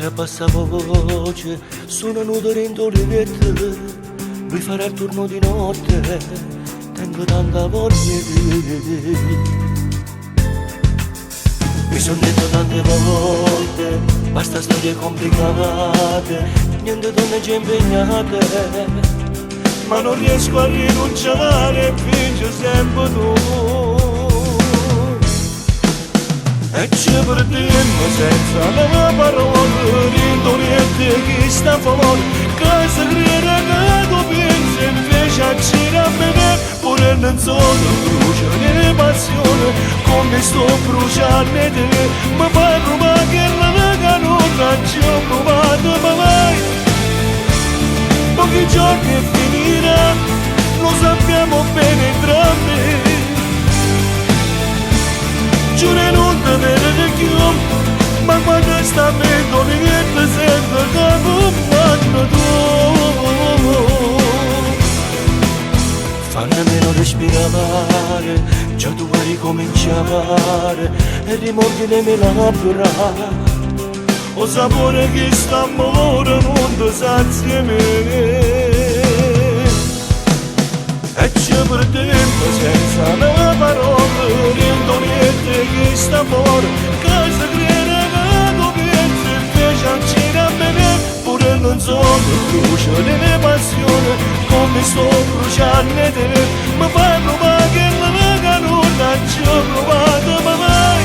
mentre passa voce sono nudo dentro le vette, lui farà il turno di notte, tengo tanta voglia di te. Mi son detto tante volte, basta storie complicate, niente donne già impegnate, ma non riesco a rinunciare, finge sempre tu. E ci perdiamo senza le parole, rindoliette chi sta fuori, che si crede che tu pensi, invece a girare pure non sono brucia di passione, come sto bruciando te, mi fai provare che la vega non ci ho provato mai. Pochi giorni e finirà, lo sappiamo bene entrambi. Giuro non te vedere più, ma quando sta vendo niente sento che comando tu. Fanno meno respirare, già tu vuoi ricominciare e rimordi le mie labbra. O sapore che sta amore non ti sazia me. E ci perdiamo senza le parole, rindoliette che sta fuori, che si crede che tu pensi, invece a girare pure non sono brucia di passione, come sto bruciando te, mi fai provare che la vega non ci ho provato mai.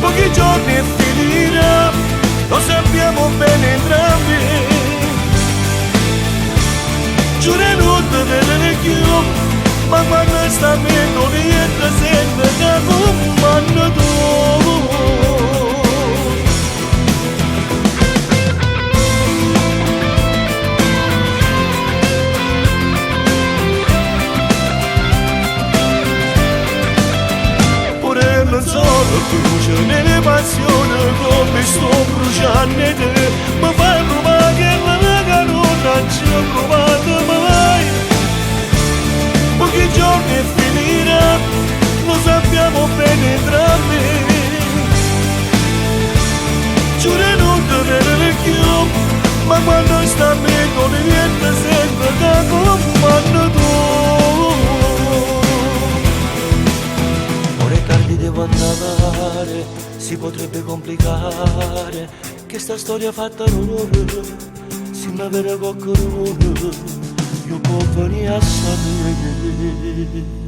Pochi giorni e finirà, lo sappiamo bene entrambi. Giuro non te vedere più, ma quando sta vendo niente sente che comando tu. Pure non sono brucia nelle passioni, come sto bruciando te, mi fai provare che la vega non ci ho provato mai. Pochi giorni e finirà, lo sappiamo bene entrambi. Giuro non te vedere più, ma quando sta vendo niente sento che comando tu. Ora è tardi, devo andare, si potrebbe complicare, che sta storia fatta l'onore. Se mi avere qualcuno, io può venire a sapere.